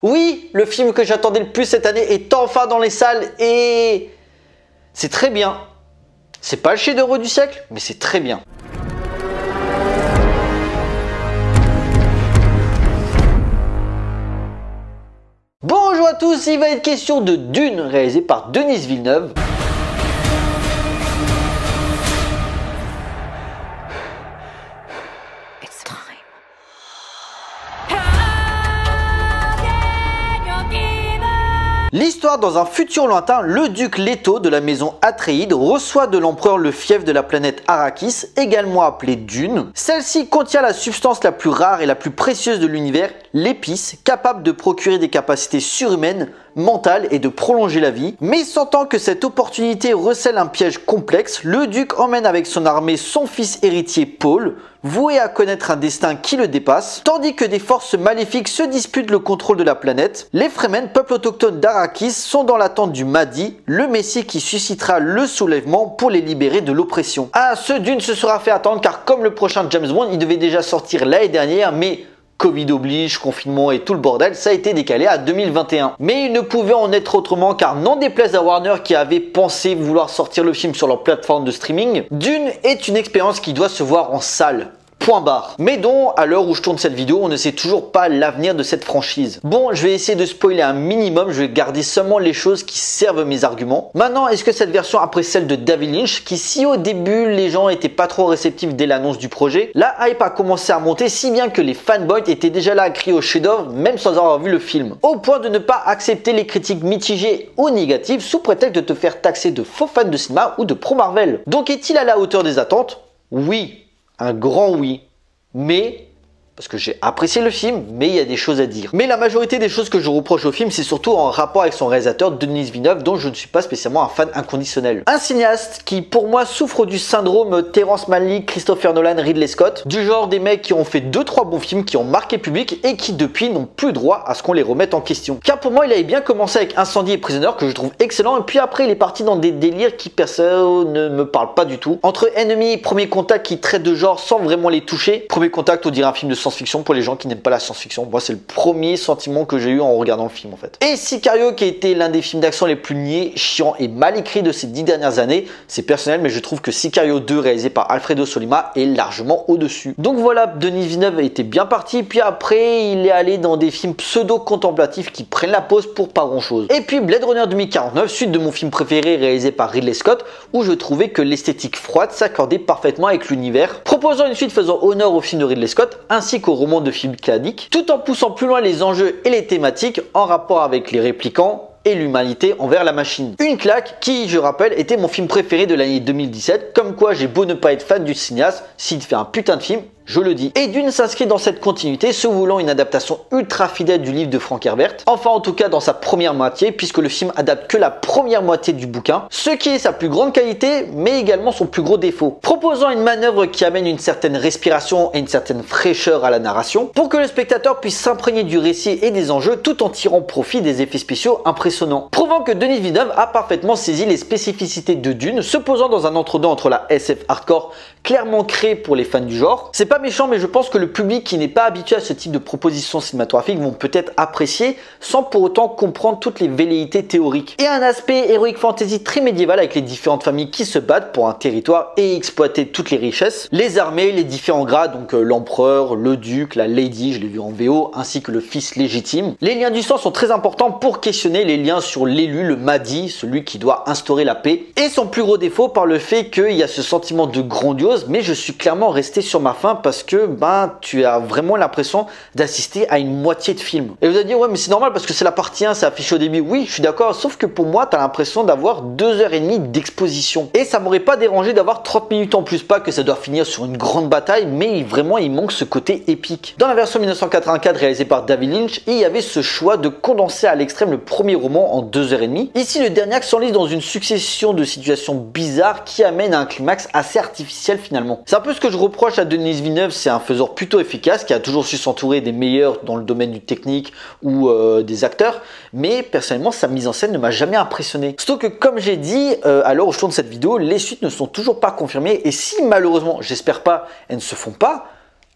Oui, le film que j'attendais le plus cette année est enfin dans les salles et c'est très bien. C'est pas le chef-d'œuvre du siècle, mais c'est très bien. Bonjour à tous, il va être question de Dune, réalisé par Denis Villeneuve. L'histoire dans un futur lointain, le duc Leto de la maison Atréide reçoit de l'empereur le fief de la planète Arrakis, également appelée Dune. Celle-ci contient la substance la plus rare et la plus précieuse de l'univers, l'épice, capable de procurer des capacités surhumaines, mentales et de prolonger la vie. Mais sentant que cette opportunité recèle un piège complexe, le duc emmène avec son armée son fils héritier Paul, voué à connaître un destin qui le dépasse, tandis que des forces maléfiques se disputent le contrôle de la planète. Les Fremen, peuple autochtone d'Arrakis, sont dans l'attente du Mahdi, le messie qui suscitera le soulèvement pour les libérer de l'oppression. Ah, ce Dune se sera fait attendre car comme le prochain James Bond, il devait déjà sortir l'année dernière, mais Covid oblige, confinement et tout le bordel, ça a été décalé à 2021. Mais il ne pouvait en être autrement car n'en déplaise à Warner qui avait pensé vouloir sortir le film sur leur plateforme de streaming, Dune est une expérience qui doit se voir en salle. Point barre. Mais dont, à l'heure où je tourne cette vidéo, on ne sait toujours pas l'avenir de cette franchise. Bon, je vais essayer de spoiler un minimum, je vais garder seulement les choses qui servent mes arguments. Maintenant, est-ce que cette version, après celle de David Lynch, qui si au début les gens étaient pas trop réceptifs dès l'annonce du projet, la hype a commencé à monter si bien que les fanboys étaient déjà là à crier au chef-d'œuvre, même sans avoir vu le film. Au point de ne pas accepter les critiques mitigées ou négatives sous prétexte de te faire taxer de faux fan de cinéma ou de pro-Marvel. Donc est-il à la hauteur des attentes? Oui. Un grand oui, mais parce que j'ai apprécié le film, mais il y a des choses à dire. Mais la majorité des choses que je reproche au film, c'est surtout en rapport avec son réalisateur Denis Villeneuve, dont je ne suis pas spécialement un fan inconditionnel. Un cinéaste qui, pour moi, souffre du syndrome Terrence Malick, Christopher Nolan, Ridley Scott, du genre des mecs qui ont fait 2-3 bons films, qui ont marqué le public et qui depuis n'ont plus droit à ce qu'on les remette en question. Car pour moi, il avait bien commencé avec Incendie et Prisonnier, que je trouve excellent, et puis après, il est parti dans des délires qui personne ne me parle pas du tout. Entre Enemy et Premier Contact qui traitent de genre sans vraiment les toucher. Premier Contact, on dirait un film de science-fiction pour les gens qui n'aiment pas la science-fiction. Moi, c'est le premier sentiment que j'ai eu en regardant le film en fait. Et Sicario, qui a été l'un des films d'action les plus niais, chiants et mal écrits de ces 10 dernières années, c'est personnel, mais je trouve que Sicario 2, réalisé par Alfredo Solima, est largement au-dessus. Donc voilà, Denis Villeneuve était bien parti, puis après, il est allé dans des films pseudo-contemplatifs qui prennent la pause pour pas grand-chose. Et puis Blade Runner 2049, suite de mon film préféré réalisé par Ridley Scott, où je trouvais que l'esthétique froide s'accordait parfaitement avec l'univers, proposant une suite faisant honneur au film de Ridley Scott, ainsi qu'au roman de film classique, tout en poussant plus loin les enjeux et les thématiques en rapport avec les réplicants et l'humanité envers la machine. Une claque qui, je rappelle, était mon film préféré de l'année 2017, comme quoi j'ai beau ne pas être fan du cinéaste, s'il fait un putain de film, je le dis. Et Dune s'inscrit dans cette continuité, se voulant une adaptation ultra fidèle du livre de Frank Herbert, enfin en tout cas dans sa première moitié, puisque le film adapte que la première moitié du bouquin, ce qui est sa plus grande qualité, mais également son plus gros défaut. Proposant une manœuvre qui amène une certaine respiration et une certaine fraîcheur à la narration, pour que le spectateur puisse s'imprégner du récit et des enjeux, tout en tirant profit des effets spéciaux impressionnants. Prouvant que Denis Villeneuve a parfaitement saisi les spécificités de Dune, se posant dans un entre-deux entre la SF hardcore, clairement créée pour les fans du genre. C'est pas méchant, mais je pense que le public qui n'est pas habitué à ce type de propositions cinématographiques vont peut-être apprécier sans pour autant comprendre toutes les velléités théoriques. Et un aspect héroïque fantasy très médiéval avec les différentes familles qui se battent pour un territoire et exploiter toutes les richesses, les armées, les différents grades, donc l'empereur, le duc, la lady, je l'ai vu en VO, ainsi que le fils légitime. Les liens du sang sont très importants pour questionner les liens sur l'élu, le Mahdi, celui qui doit instaurer la paix. Et son plus gros défaut par le fait qu'il y a ce sentiment de grandiose, mais je suis clairement resté sur ma faim parce que tu as vraiment l'impression d'assister à une moitié de film. Et vous allez dire, ouais, mais c'est normal parce que c'est la partie 1, c'est affiché au début. Oui, je suis d'accord, sauf que pour moi, tu as l'impression d'avoir 2h30 d'exposition. Et ça m'aurait pas dérangé d'avoir 30 minutes en plus, pas que ça doit finir sur une grande bataille, mais vraiment, il manque ce côté épique. Dans la version 1984 réalisée par David Lynch, il y avait ce choix de condenser à l'extrême le premier roman en 2h30. Ici, le dernier acte s'enlise dans une succession de situations bizarres qui amènent à un climax assez artificiel finalement. C'est un peu ce que je reproche à Denis Villeneuve, c'est un faiseur plutôt efficace qui a toujours su s'entourer des meilleurs dans le domaine du technique ou des acteurs, mais personnellement sa mise en scène ne m'a jamais impressionné. Surtout que comme j'ai dit à l'heure où je tourne cette vidéo, les suites ne sont toujours pas confirmées et si malheureusement, j'espère pas, elles ne se font pas,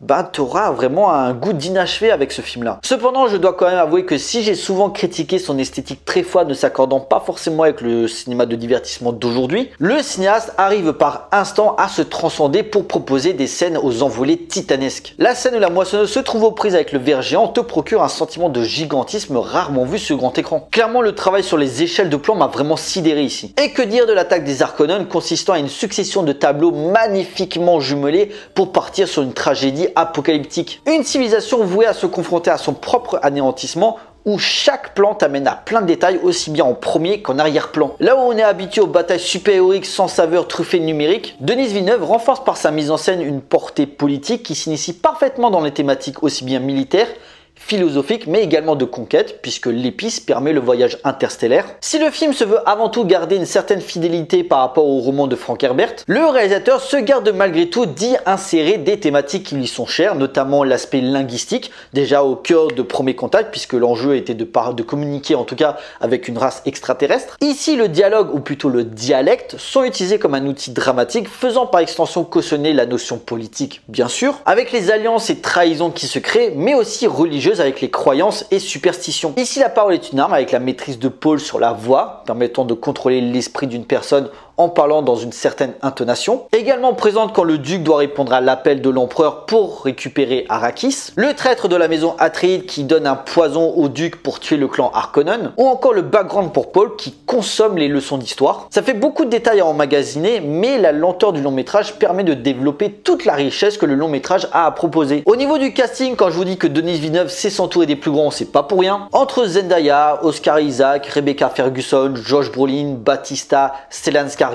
bah t'auras vraiment un goût d'inachevé avec ce film là. Cependant je dois quand même avouer que si j'ai souvent critiqué son esthétique très froide ne s'accordant pas forcément avec le cinéma de divertissement d'aujourd'hui, le cinéaste arrive par instant à se transcender pour proposer des scènes aux envolées titanesques. La scène où la moissonneuse se trouve aux prises avec le ver géant te procure un sentiment de gigantisme rarement vu sur grand écran. Clairement le travail sur les échelles de plan m'a vraiment sidéré ici. Et que dire de l'attaque des Harkonnen consistant à une succession de tableaux magnifiquement jumelés pour partir sur une tragédie apocalyptique. Une civilisation vouée à se confronter à son propre anéantissement où chaque plan t'amène à plein de détails aussi bien en premier qu'en arrière-plan. Là où on est habitué aux batailles super-héroïques sans saveur truffées de numérique, Denis Villeneuve renforce par sa mise en scène une portée politique qui s'initie parfaitement dans les thématiques aussi bien militaires, philosophique mais également de conquête puisque l'épice permet le voyage interstellaire. Si le film se veut avant tout garder une certaine fidélité par rapport au roman de Frank Herbert, le réalisateur se garde malgré tout d'y insérer des thématiques qui lui sont chères, notamment l'aspect linguistique, déjà au cœur de Premier Contact puisque l'enjeu était de communiquer en tout cas avec une race extraterrestre. Ici le dialogue ou plutôt le dialecte sont utilisés comme un outil dramatique faisant par extension cautionner la notion politique bien sûr, avec les alliances et trahisons qui se créent mais aussi religieuses avec les croyances et superstitions. Ici la parole est une arme avec la maîtrise de Paul sur la voix permettant de contrôler l'esprit d'une personne en parlant dans une certaine intonation. Également présente quand le duc doit répondre à l'appel de l'empereur pour récupérer Arrakis. Le traître de la maison Atréide qui donne un poison au duc pour tuer le clan Harkonnen. Ou encore le background pour Paul qui consomme les leçons d'histoire. Ça fait beaucoup de détails à emmagasiner mais la lenteur du long métrage permet de développer toute la richesse que le long métrage a à proposer. Au niveau du casting, quand je vous dis que Denis Villeneuve sait s'entourer des plus grands, c'est pas pour rien. Entre Zendaya, Oscar Isaac, Rebecca Ferguson, Josh Brolin, Batista, Stellan Skarsgård,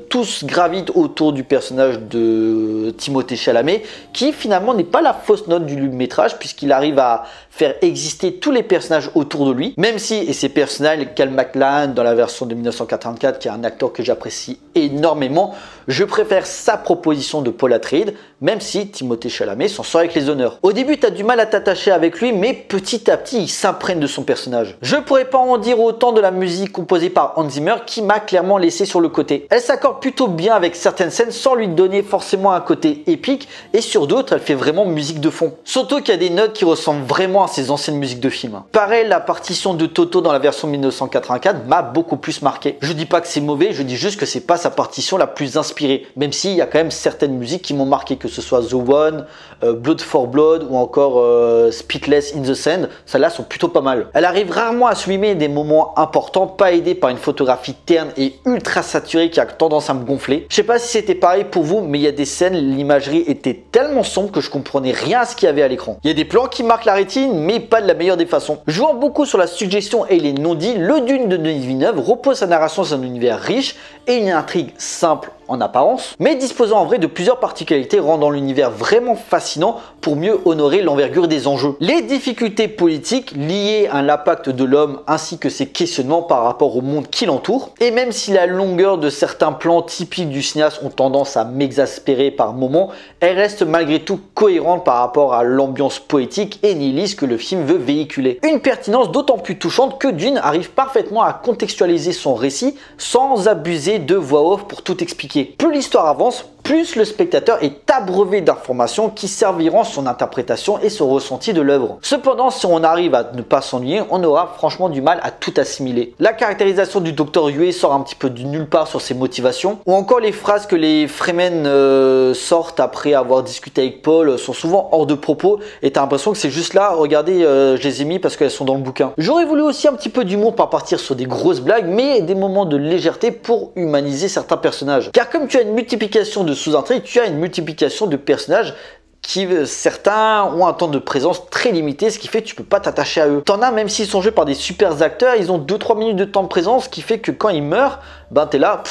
tous gravitent autour du personnage de Timothée Chalamet qui finalement n'est pas la fausse note du métrage puisqu'il arrive à faire exister tous les personnages autour de lui, même si, et c'est personnel, Cal McLachlan dans la version de 1984 qui est un acteur que j'apprécie énormément, je préfère sa proposition de Paul Atreides, même si Timothée Chalamet s'en sort avec les honneurs. Au début tu as du mal à t'attacher avec lui mais petit à petit il s'imprègne de son personnage. Je pourrais pas en dire autant de la musique composée par Hans Zimmer qui m'a clairement laissé sur le côté. Elle s'accorde plutôt bien avec certaines scènes sans lui donner forcément un côté épique et sur d'autres elle fait vraiment musique de fond. Surtout qu'il y a des notes qui ressemblent vraiment à ses anciennes musiques de film. Pareil, la partition de Toto dans la version 1984 m'a beaucoup plus marqué. Je dis pas que c'est mauvais, je dis juste que c'est pas sa partition la plus inspirée, même s'il y a quand même certaines musiques qui m'ont marqué, que ce soit The One, Blood for Blood ou encore Speechless in the Sand, celles-là sont plutôt pas mal. Elle arrive rarement à sublimer des moments importants, pas aidée par une photographie terne et ultra saturée qui a tendance à me gonfler. Je sais pas si c'était pareil pour vous, mais il y a des scènes, l'imagerie était tellement sombre que je comprenais rien à ce qu'il y avait à l'écran. Il y a des plans qui marquent la rétine, mais pas de la meilleure des façons. Jouant beaucoup sur la suggestion et les non-dits, le Dune de Denis Villeneuve repose sa narration sur un univers riche et une intrigue simple en apparence, mais disposant en vrai de plusieurs particularités rendant l'univers vraiment fascinant pour mieux honorer l'envergure des enjeux. Les difficultés politiques liées à l'impact de l'homme ainsi que ses questionnements par rapport au monde qui l'entoure, et même si la longueur de certains plans typiques du cinéaste ont tendance à m'exaspérer par moments, elle reste malgré tout cohérente par rapport à l'ambiance poétique et nihiliste que le film veut véhiculer. Une pertinence d'autant plus touchante que Dune arrive parfaitement à contextualiser son récit sans abuser de voix off pour tout expliquer. Plus l'histoire avance, plus le spectateur est abreuvé d'informations qui serviront son interprétation et son ressenti de l'œuvre. Cependant, si on arrive à ne pas s'ennuyer, on aura franchement du mal à tout assimiler. La caractérisation du Dr Yue sort un petit peu du nulle part sur ses motivations, ou encore les phrases que les Fremen sortent après avoir discuté avec Paul sont souvent hors de propos et t'as l'impression que c'est juste là, regardez, je les ai mis parce qu'elles sont dans le bouquin. J'aurais voulu aussi un petit peu d'humour par partir sur des grosses blagues, mais des moments de légèreté pour humaniser certains personnages. Car comme tu as une multiplication de sous-intrigues, tu as une multiplication de personnages qui, certains ont un temps de présence très limité, ce qui fait que tu peux pas t'attacher à eux. T'en as, même s'ils sont joués par des super acteurs, ils ont 2-3 minutes de temps de présence, ce qui fait que quand ils meurent, ben t'es là,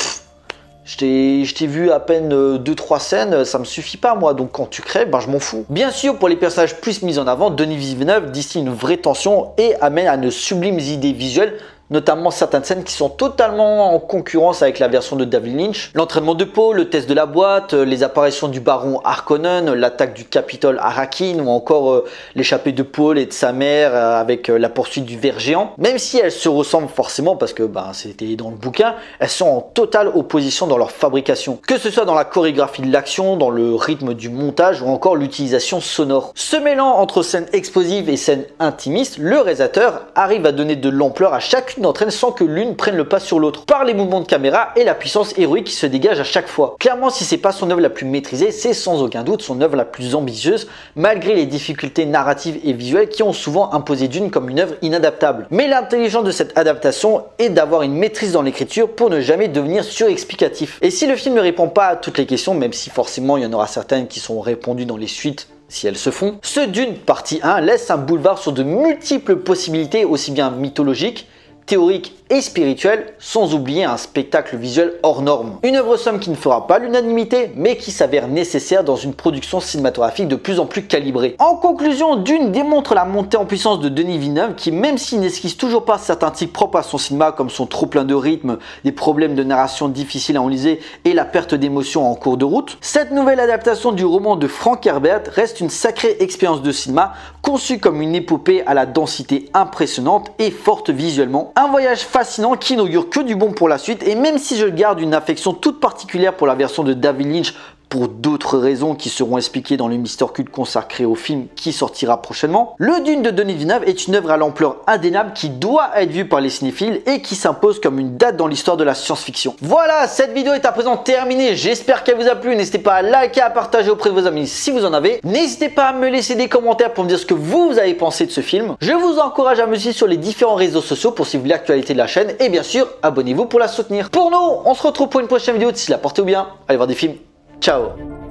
je t'ai vu à peine 2-3 scènes, ça me suffit pas moi, donc quand tu crèves, ben je m'en fous. Bien sûr, pour les personnages plus mis en avant, Denis Villeneuve distille une vraie tension et amène à de sublimes idées visuelles notamment certaines scènes qui sont totalement en concurrence avec la version de David Lynch. L'entraînement de Poe, le test de la boîte, les apparitions du baron Harkonnen, l'attaque du Capitole Arrakeen ou encore l'échappée de Paul et de sa mère avec la poursuite du ver géant. Même si elles se ressemblent forcément parce que c'était dans le bouquin, elles sont en totale opposition dans leur fabrication. Que ce soit dans la chorégraphie de l'action, dans le rythme du montage ou encore l'utilisation sonore. Se mêlant entre scènes explosives et scènes intimistes, le réalisateur arrive à donner de l'ampleur à chacune d'entre elles sans que l'une prenne le pas sur l'autre, par les mouvements de caméra et la puissance héroïque qui se dégage à chaque fois. Clairement, si c'est pas son œuvre la plus maîtrisée, c'est sans aucun doute son œuvre la plus ambitieuse, malgré les difficultés narratives et visuelles qui ont souvent imposé Dune comme une œuvre inadaptable. Mais l'intelligence de cette adaptation est d'avoir une maîtrise dans l'écriture pour ne jamais devenir surexplicatif. Et si le film ne répond pas à toutes les questions, même si forcément il y en aura certaines qui sont répondues dans les suites, si elles se font, ce Dune partie 1 laisse un boulevard sur de multiples possibilités aussi bien mythologiques, théoriques et spirituel, sans oublier un spectacle visuel hors norme. Une œuvre somme qui ne fera pas l'unanimité, mais qui s'avère nécessaire dans une production cinématographique de plus en plus calibrée. En conclusion, Dune démontre la montée en puissance de Denis Villeneuve, qui même s'il n'esquisse toujours pas certains tics propres à son cinéma, comme son trop plein de rythme, des problèmes de narration difficiles à enliser et la perte d'émotion en cours de route, cette nouvelle adaptation du roman de Frank Herbert reste une sacrée expérience de cinéma, conçue comme une épopée à la densité impressionnante et forte visuellement. Un voyage fascinant qui n'augure que du bon pour la suite, et même si je garde une affection toute particulière pour la version de David Lynch pour d'autres raisons qui seront expliquées dans le Mister Cult consacré au film qui sortira prochainement, le Dune de Denis Villeneuve est une œuvre à l'ampleur indéniable qui doit être vue par les cinéphiles et qui s'impose comme une date dans l'histoire de la science-fiction. Voilà, cette vidéo est à présent terminée, j'espère qu'elle vous a plu, n'hésitez pas à liker, à partager auprès de vos amis si vous en avez, n'hésitez pas à me laisser des commentaires pour me dire ce que vous avez pensé de ce film, je vous encourage à me suivre sur les différents réseaux sociaux pour suivre l'actualité de la chaîne et bien sûr, abonnez-vous pour la soutenir. Pour nous, on se retrouve pour une prochaine vidéo, d'ici là, portez-vous bien, allez voir des films. Ciao.